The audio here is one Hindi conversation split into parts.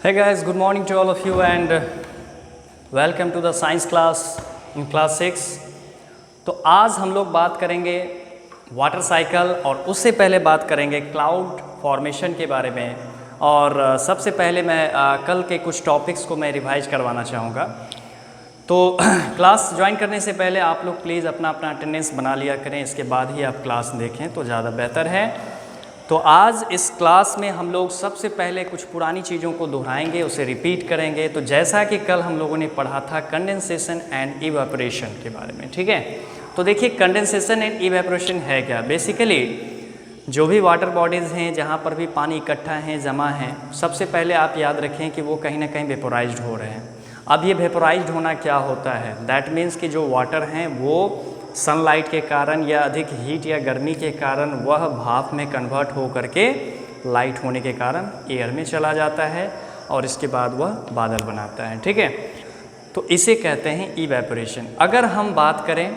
Hey guys, good morning to all of you and welcome to the science class in class 6। तो आज हम लोग बात करेंगे वाटर साइकिल और उससे पहले बात करेंगे क्लाउड फॉर्मेशन के बारे में। और सबसे पहले मैं कल के कुछ टॉपिक्स को मैं रिवाइज करवाना चाहूँगा। तो क्लास ज्वाइन करने से पहले आप लोग प्लीज़ अपना अटेंडेंस बना लिया करें, इसके बाद ही आप क्लास देखें तो ज़्यादा बेहतर है। तो आज इस क्लास में हम लोग सबसे पहले कुछ पुरानी चीज़ों को दोहराएंगे, उसे रिपीट करेंगे। तो जैसा कि कल हम लोगों ने पढ़ा था कंडेंसेशन एंड इवेपोरेशन के बारे में, ठीक है। तो देखिए कंडेंसेशन एंड इवेपोरेशन है क्या। बेसिकली जो भी वाटर बॉडीज़ हैं जहाँ पर भी पानी इकट्ठा है, जमा है, सबसे पहले आप याद रखें कि वो कहीं ना कहीं वेपोराइज्ड हो रहे हैं। अब ये वेपोराइज्ड होना क्या होता है, दैट मीन्स कि जो वाटर हैं वो सनलाइट के कारण या अधिक हीट या गर्मी के कारण वह भाप में कन्वर्ट हो करके लाइट होने के कारण एयर में चला जाता है और इसके बाद वह बादल बनाता है, ठीक है। तो इसे कहते हैं इवेपोरेशन। अगर हम बात करें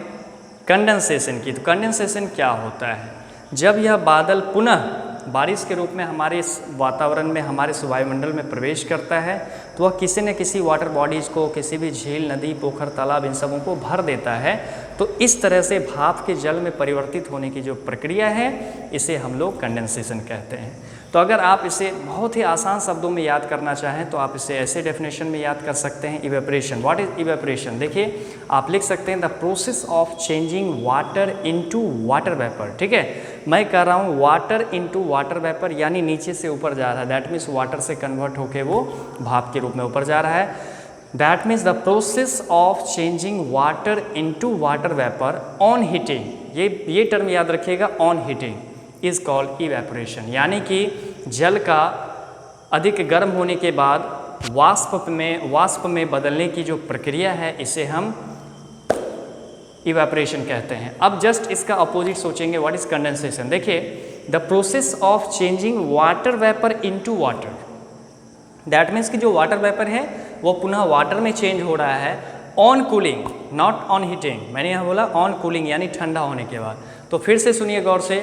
कंडेंसेशन की, तो कंडेंसेशन क्या होता है, जब यह बादल पुनः बारिश के रूप में हमारे इस वातावरण में, हमारे वायुमंडल में प्रवेश करता है, तो वह किसी न किसी वाटर बॉडीज़ को, किसी भी झील, नदी, पोखर, तालाब, इन सबों को भर देता है। तो इस तरह से भाप के जल में परिवर्तित होने की जो प्रक्रिया है, इसे हम लोग कंडेंसेशन कहते हैं। तो अगर आप इसे बहुत ही आसान शब्दों में याद करना चाहें तो आप इसे ऐसे डेफिनेशन में याद कर सकते हैं, इवेपोरेशन। What is evaporation? देखिए आप लिख सकते हैं the process of changing water into water vapour, ठीक है। मैं कह रहा हूँ वाटर इनटू वाटर वेपर, यानी नीचे से ऊपर जा रहा है, दैट मीन्स वाटर से कन्वर्ट होके वो भाप के रूप में ऊपर जा रहा है। That means the process of changing water into water vapour on heating, ये टर्म याद रखिएगा, on heating is called evaporation. यानी कि जल का अधिक गर्म होने के बाद वाष्प में बदलने की जो प्रक्रिया है, इसे हम इवेपोरेशन कहते हैं। अब जस्ट इसका अपोजिट सोचेंगे, व्हाट इज कंडेंसेशन। देखिए the process of changing water vapour into water, that means कि जो वाटर वेपर है वो पुनः वाटर में चेंज हो रहा है on cooling, not on heating. मैंने यहाँ बोला ऑन कूलिंग, यानी ठंडा होने के बाद। तो फिर से सुनिए गौर से,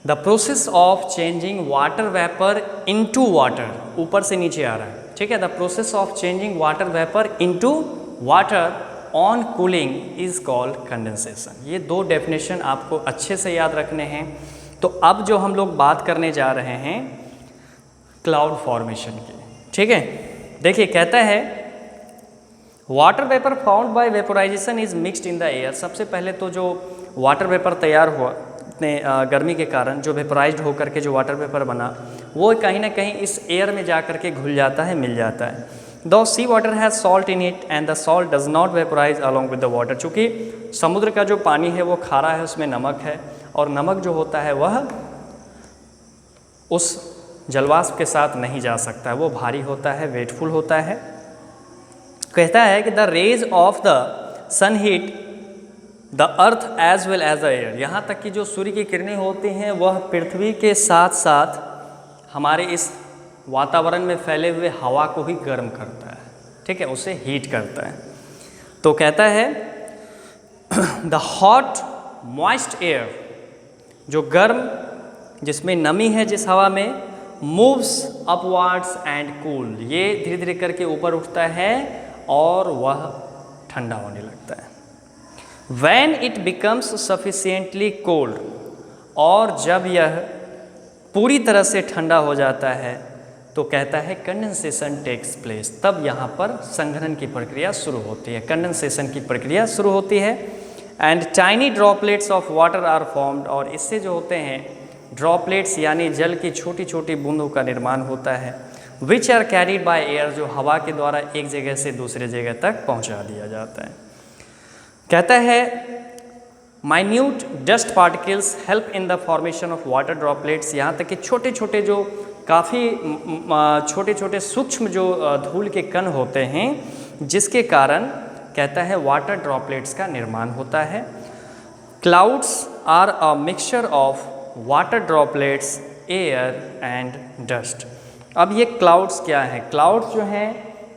the process of changing water vapour into water, ऊपर से नीचे आ रहा है, ठीक है। The process of changing water vapour into water on cooling is called condensation. ये दो डेफिनेशन आपको अच्छे से याद रखने हैं। तो अब जो हम लोग बात करने जा रहे हैं क्लाउड फॉर्मेशन की, ठीक है। देखिए कहता है water vapour found by vaporisation is mixed in the air. सबसे पहले तो जो वाटर वेपर तैयार हुआ इतने गर्मी के कारण, जो वेपोराइज्ड होकर के जो वाटर वेपर बना, वो कहीं ना कहीं इस एयर में जा कर के घुल जाता है, मिल जाता है। दो sea water has salt in it and the salt does not vaporise along with the water. चूँकि समुद्र का जो पानी है वो खारा है, उसमें नमक है, और नमक जो होता है वह उस जलवाष्प के साथ नहीं जा सकता है, वो भारी होता है, वेटफुल होता है। कहता है कि the rays of the sun heat the earth as well as the air. यहाँ तक कि जो सूर्य की किरणें होती हैं वह पृथ्वी के साथ साथ हमारे इस वातावरण में फैले हुए हवा को भी गर्म करता है, ठीक है, उसे हीट करता है। तो कहता है द हॉट मॉइस्ट एयर, जो गर्म जिसमें नमी है जिस हवा में, मूव्स अपवर्ड्स एंड कूल, ये धीरे धीरे करके ऊपर उठता है और वह ठंडा होने लगता है। When it becomes sufficiently cold, और जब यह पूरी तरह से ठंडा हो जाता है तो कहता है कंडेंसेशन टेक्स प्लेस, तब यहाँ पर संघनन की प्रक्रिया शुरू होती है, कंडेंसेशन की प्रक्रिया शुरू होती है। And tiny droplets of water are formed, और इससे जो होते हैं ड्रॉपलेट्स यानी जल की छोटी छोटी बूंदों का निर्माण होता है, which are carried by air, जो हवा के द्वारा एक जगह से दूसरे जगह तक पहुँचा दिया जाता है। कहता है minute dust particles help in the formation of water droplets, यहाँ तक कि छोटे छोटे जो काफ़ी छोटे छोटे सूक्ष्म जो धूल के कण होते हैं, जिसके कारण कहता है वाटर ड्रॉपलेट्स का निर्माण होता है। Clouds are a mixture of water droplets, air and dust. अब ये क्लाउड्स क्या है? क्लाउड्स जो हैं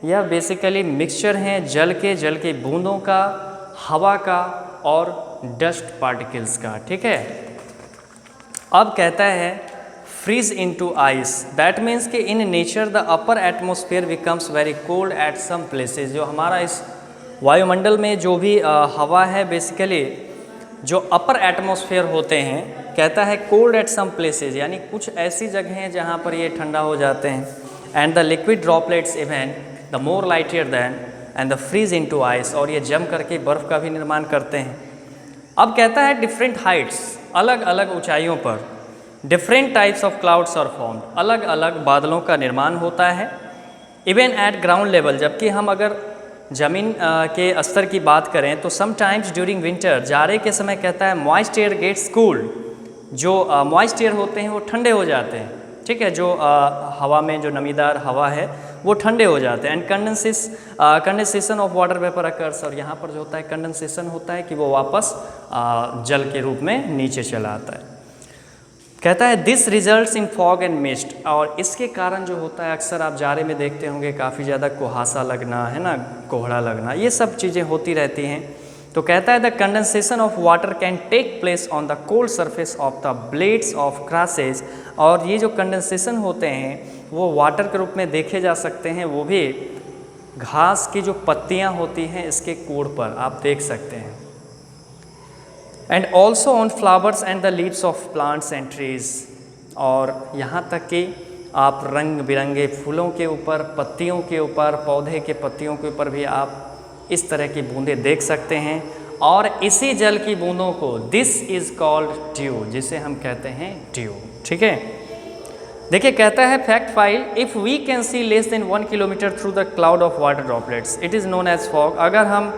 यह बेसिकली मिक्सचर हैं जल के बूंदों का, हवा का और डस्ट पार्टिकल्स का, ठीक है। अब कहता है freeze into ice. That means कि in nature the upper atmosphere becomes very cold at some places. जो हमारा इस वायुमंडल में जो भी हवा है बेसिकली जो अपर एटमॉस्फेयर होते हैं, कहता है कोल्ड एट सम प्लेसेस, यानी कुछ ऐसी जगह हैं जहाँ पर ये ठंडा हो जाते हैं. And the liquid droplets even the more lightier than and the freeze into ice, और ये जम करके बर्फ़ का भी निर्माण करते हैं. अब कहता है डिफरेंट हाइट्स, अलग अलग ऊंचाइयों पर different types of clouds are formed, अलग अलग बादलों का निर्माण होता है. इवन एट ग्राउंड लेवल, जबकि हम अगर ज़मीन के स्तर की बात करें तो समटाइम्स ड्यूरिंग विंटर, जाड़े के समय कहता है मॉइस्ट एयर गेट्स कूल्ड, जो मॉइस्ट एयर होते हैं वो ठंडे हो जाते हैं. ठीक है, जो हवा में जो नमीदार हवा है वो ठंडे हो जाते हैं. And condensation of water vapour occurs, और यहाँ पर जो होता है कंडेंसेशन होता है कि वो वापस जल के रूप में नीचे चला आता है. कहता है this results in fog and mist, और इसके कारण जो होता है अक्सर आप जाड़े में देखते होंगे काफ़ी ज़्यादा कुहासा लगना, है ना, कोहरा लगना, ये सब चीज़ें होती रहती हैं. तो कहता है the condensation of water can take place on the cold surface of the blades of grasses, और ये जो कंडेंसेशन होते हैं वो वाटर के रूप में देखे जा सकते हैं, वो भी घास की जो पत्तियां होती हैं इसके कोड़ पर आप देख सकते हैं. And also on flowers and the leaves of plants and trees, और यहाँ तक कि आप रंग बिरंगे फूलों के ऊपर, पत्तियों के ऊपर, पौधे के पत्तियों के ऊपर भी आप इस तरह की बूंदें देख सकते हैं. और इसी जल की बूंदों को दिस इज़ कॉल्ड ड्यू, जिसे हम कहते हैं ड्यू. ठीक है, देखिए कहता है fact file, if we can see less than 1 kilometre through the cloud of water droplets it is known as fog. अगर हम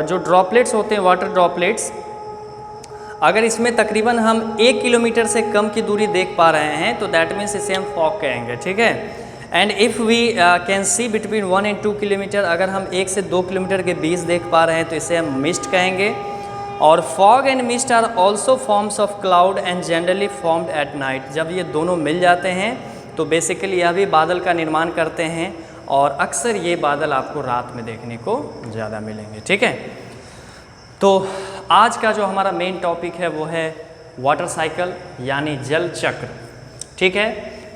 जो ड्रॉपलेट्स होते हैं वाटर ड्रॉपलेट्स, अगर इसमें तकरीबन हम 1 किलोमीटर से कम की दूरी देख पा रहे हैं तो दैट मीन्स इसे हम फॉग कहेंगे. ठीक है, and if we can see between 1 and 2 kilometre, अगर हम 1 से 2 किलोमीटर के बीच देख पा रहे हैं तो इसे हम मिस्ट कहेंगे. और fog and mist are also forms of cloud and generally formed at night. जब ये दोनों मिल जाते हैं तो बेसिकली यह भी बादल का निर्माण करते हैं, और अक्सर ये बादल आपको रात में देखने को ज़्यादा मिलेंगे. ठीक है, तो आज का जो हमारा मेन टॉपिक है वो है वाटर साइकिल यानी जल चक्र. ठीक है,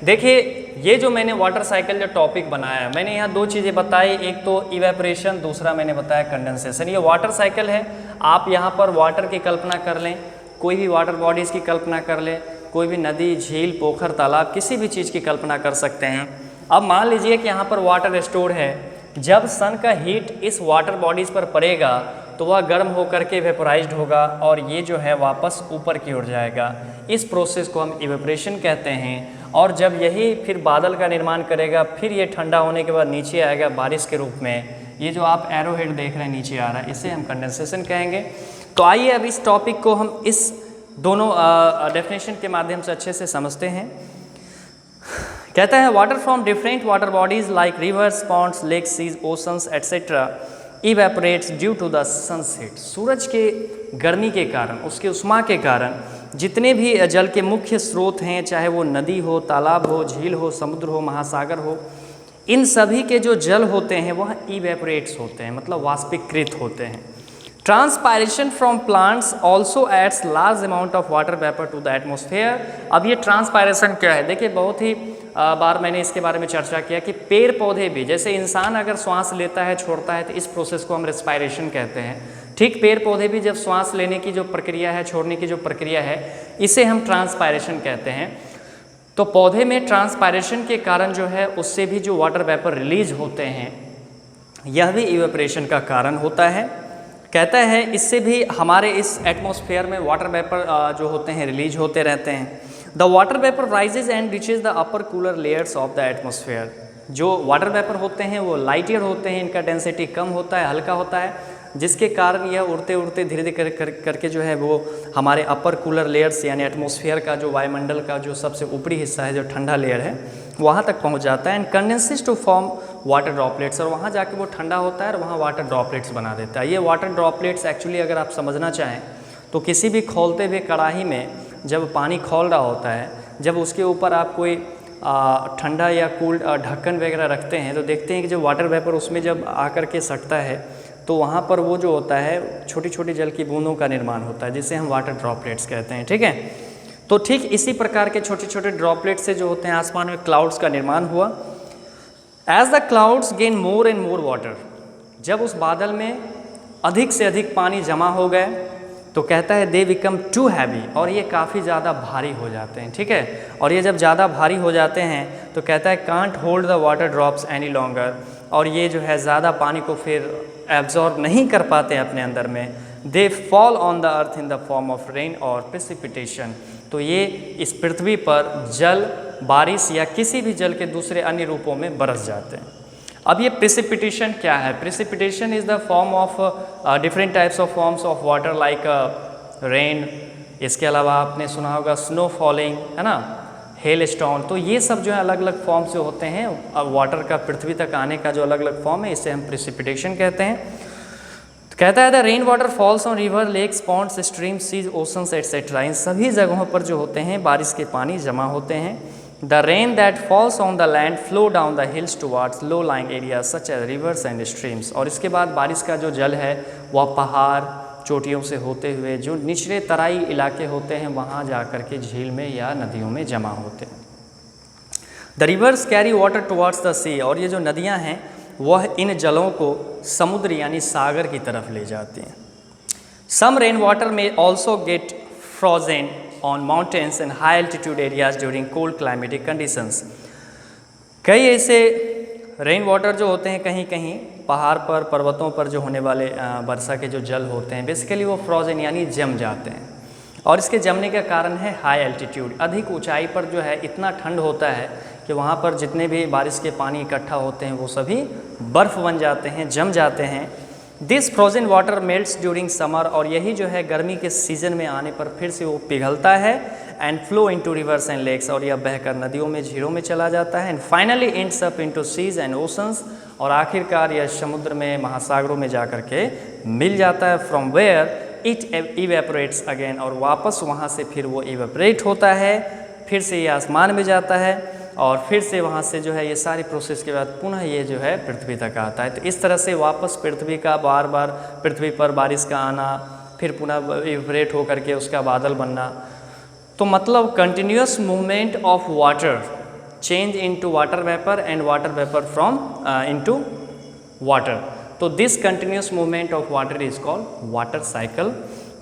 देखिए ये जो मैंने वाटर साइकिल जो टॉपिक बनाया है, मैंने यहाँ 2 चीज़ें बताई, एक तो इवेपोरेशन, दूसरा मैंने बताया कंडेंसेशन. ये वाटर साइकिल है. आप यहाँ पर वाटर की कल्पना कर लें, कोई भी वाटर बॉडीज़ की कल्पना कर लें, कोई भी नदी, झील, पोखर, तालाब, किसी भी चीज़ की कल्पना कर सकते हैं. अब मान लीजिए कि यहाँ पर वाटर स्टोर है. जब सन का हीट इस वाटर बॉडीज़ पर पड़ेगा तो वह गर्म होकर के वेपोराइज्ड होगा और ये जो है वापस ऊपर की ओर जाएगा. इस प्रोसेस को हम इवेपोरेशन कहते हैं. और जब यही फिर बादल का निर्माण करेगा, फिर ये ठंडा होने के बाद नीचे आएगा बारिश के रूप में. ये जो आप एरो हेड देख रहे हैं नीचे आ रहा है, इसे हम कंडेंसेशन कहेंगे. तो आइए अब इस टॉपिक को हम इस दोनों डेफिनेशन के माध्यम से अच्छे से समझते हैं. कहता है water from different water bodies like rivers, ponds, lakes, seas, oceans et cetera evaporates due to the sunset. सूरज के गर्मी के कारण, उसके उष्मा के कारण जितने भी जल के मुख्य स्रोत हैं, चाहे वो नदी हो, तालाब हो, झील हो, समुद्र हो, महासागर हो, इन सभी के जो जल होते हैं वह इवेपोरेट्स होते हैं, मतलब वाष्पीकृत होते हैं. Transpiration from plants also adds large amount of water vapour to the atmosphere. अब ये ट्रांसपायरेशन क्या है? देखिए बहुत ही बार मैंने इसके बारे में चर्चा किया कि पेड़ पौधे भी, जैसे इंसान अगर श्वास लेता है, छोड़ता है, तो इस प्रोसेस को हम रेस्पायरेशन कहते हैं. ठीक पेड़ पौधे भी जब श्वास लेने की जो प्रक्रिया है, छोड़ने की जो प्रक्रिया है, इसे हम ट्रांसपायरेशन कहते हैं. तो पौधे में ट्रांसपायरेशन के कारण जो है उससे भी जो वाटर वेपर रिलीज होते हैं, यह भी इवेपोरेशन का कारण होता है. कहता है इससे भी हमारे इस एटमॉस्फेयर में वाटर वेपर जो होते हैं रिलीज होते रहते हैं. The water vapour rises and reaches the upper cooler layers of the atmosphere. जो वाटर वेपर होते हैं वो लाइटियर होते हैं, इनका डेंसिटी कम होता है, हल्का होता है, जिसके कारण यह उड़ते उड़ते धीरे धीरे करके जो है वो हमारे अपर कूलर लेयर्स यानी एटमॉस्फेयर का जो वायुमंडल का जो सबसे ऊपरी हिस्सा है, जो ठंडा लेयर है, वहाँ तक पहुँच जाता है. And condenses to form water droplets, और वहाँ जाके वो ठंडा होता है और वहाँ वाटर ड्रॉपलेट्स बना देता है. ये वाटर ड्रॉपलेट्स एक्चुअली अगर आप समझना चाहें तो किसी भी खौलते हुए कढ़ाई में जब पानी खौल रहा होता है, जब उसके ऊपर आप कोई ठंडा या कूल ढक्कन वगैरह रखते हैं तो देखते हैं कि जो वाटर वेपर उसमें जब आकर के सटता है तो वहाँ पर वो जो होता है छोटी छोटी जल की बूंदों का निर्माण होता है, जिसे हम वाटर ड्रॉपलेट्स कहते हैं. ठीक है, तो ठीक इसी प्रकार के छोटे छोटे ड्रॉपलेट से जो होते हैं आसमान में क्लाउड्स का निर्माण हुआ। As the clouds gain more and more water, जब उस बादल में अधिक से अधिक पानी जमा हो गए तो कहता है दे बिकम टू हैवी, और ये काफ़ी ज़्यादा भारी हो जाते हैं, ठीक है। और ये जब ज़्यादा भारी हो जाते हैं तो कहता है can't hold the water drops any longer, और ये जो है ज़्यादा पानी को फिर एब्जॉर्ब नहीं कर पाते हैं अपने अंदर में। They fall on the earth in the form of rain और प्रेसिपिटेशन, तो ये इस पृथ्वी पर जल, बारिश या किसी भी जल के दूसरे अन्य रूपों में बरस जाते हैं। अब ये प्रेसिपिटेशन क्या है? Precipitation is the form of different types of forms of water like rain, इसके अलावा आपने सुना होगा स्नो फॉलिंग, है ना, हेल स्टोन। तो ये सब जो है अलग अलग फॉर्म से होते हैं। अब वाटर का पृथ्वी तक आने का जो अलग अलग फॉर्म है इसे हम प्रेसिपिटेशन कहते हैं। तो कहता है the rain water falls on river, lakes, ponds, stream, seas, oceans et cetera, इन सभी जगहों पर जो होते हैं बारिश के पानी जमा होते हैं। The rain that falls on the land flow down the hills towards low lying area such as rivers and streams, और इसके बाद बारिश का जो जल है वह पहाड़ चोटियों से होते हुए जो निचले तराई इलाके होते हैं वहाँ जा कर के झील में या नदियों में जमा होते हैं। The rivers carry water towards the sea, और ये जो नदियाँ हैं वह इन जलों को समुद्र यानी सागर की तरफ ले जाती हैं। सम रेन वाटर में also get frozen on mountains and high altitude areas during cold climatic conditions. कई ऐसे रेन वाटर जो होते हैं कहीं कहीं पहाड़ पर, पर्वतों पर जो होने वाले वर्षा के जो जल होते हैं बेसिकली वो फ्रोजन यानी जम जाते हैं, और इसके जमने का कारण है हाई एल्टीट्यूड, अधिक ऊंचाई पर जो है इतना ठंड होता है कि वहाँ पर जितने भी बारिश के पानी इकट्ठा होते हैं वो सभी बर्फ़ बन जाते हैं, जम जाते हैं। This frozen water melts during summer, और यही जो है गर्मी के सीज़न में आने पर फिर से वो पिघलता है and flow into rivers and lakes, और यह बहकर नदियों में, झीलों में चला जाता है। And finally ends up into seas and oceans, और आखिरकार यह समुद्र में, महासागरों में जा कर के मिल जाता है। From where it evaporates again, और वापस वहाँ से फिर वो इवेपोरेट होता है, फिर से ये आसमान में जाता है, और फिर से वहाँ से जो है ये सारी प्रोसेस के बाद पुनः ये जो है पृथ्वी तक आता है। तो इस तरह से वापस पृथ्वी का बार बार पृथ्वी पर बारिश का आना, फिर पुनः इवेपोरेट होकर के उसका बादल बनना। तो मतलब continuous movement of water change into water vapour and water vapour from into water. तो this continuous movement of water is called water cycle.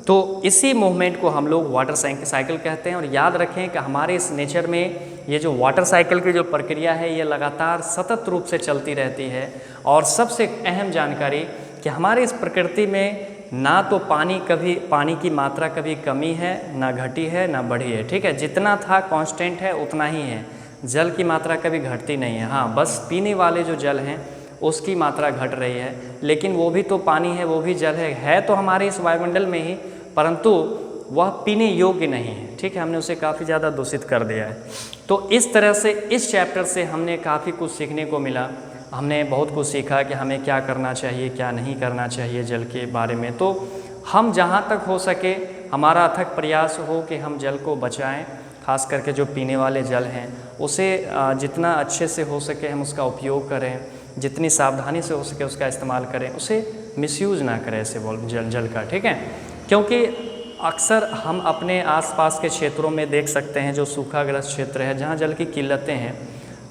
तो इसी मूवमेंट को हम लोग वाटर साइकिल कहते हैं। और याद रखें कि हमारे इस नेचर में ये जो वाटर साइकिल की जो प्रक्रिया है ये लगातार सतत रूप से चलती रहती है। और सबसे अहम जानकारी कि हमारे इस प्रकृति में ना तो पानी की मात्रा कभी कमी है, ना घटी है, ना बढ़ी है, ठीक है। जितना था कांस्टेंट है उतना ही है। जल की मात्रा कभी घटती नहीं है। हाँ, बस पीने वाले जो जल हैं उसकी मात्रा घट रही है, लेकिन वो भी तो पानी है, वो भी जल है तो हमारे इस वायुमंडल में ही, परंतु वह पीने योग्य नहीं है, ठीक है। हमने उसे काफ़ी ज़्यादा दूषित कर दिया है। तो इस तरह से इस चैप्टर से हमने काफ़ी कुछ सीखने को मिला। हमने बहुत कुछ सीखा कि हमें क्या करना चाहिए, क्या नहीं करना चाहिए जल के बारे में। तो हम जहाँ तक हो सके हमारा अथक प्रयास हो कि हम जल को बचाएं, खास करके जो पीने वाले जल हैं उसे जितना अच्छे से हो सके हम उसका उपयोग करें, जितनी सावधानी से हो सके उसका इस्तेमाल करें, उसे मिसयूज़ ना करें ऐसे जल का, ठीक है। क्योंकि अक्सर हम अपने आसपास के क्षेत्रों में देख सकते हैं जो सूखाग्रस्त क्षेत्र है, जहाँ जल की किल्लतें हैं,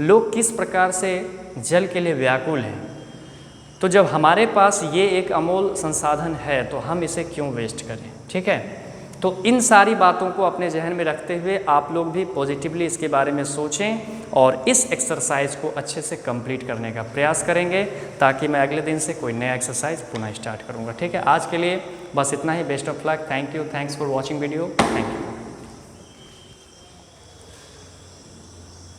लोग किस प्रकार से जल के लिए व्याकुल हैं। तो जब हमारे पास ये एक अमूल्य संसाधन है तो हम इसे क्यों वेस्ट करें, ठीक है। तो इन सारी बातों को अपने जहन में रखते हुए आप लोग भी पॉजिटिवली इसके बारे में सोचें और इस एक्सरसाइज को अच्छे से कंप्लीट करने का प्रयास करेंगे, ताकि मैं अगले दिन से कोई नया एक्सरसाइज पुनः स्टार्ट करूँगा, ठीक है। आज के लिए बस इतना ही। Best of luck. Thank you. Thanks for watching video. Thank you.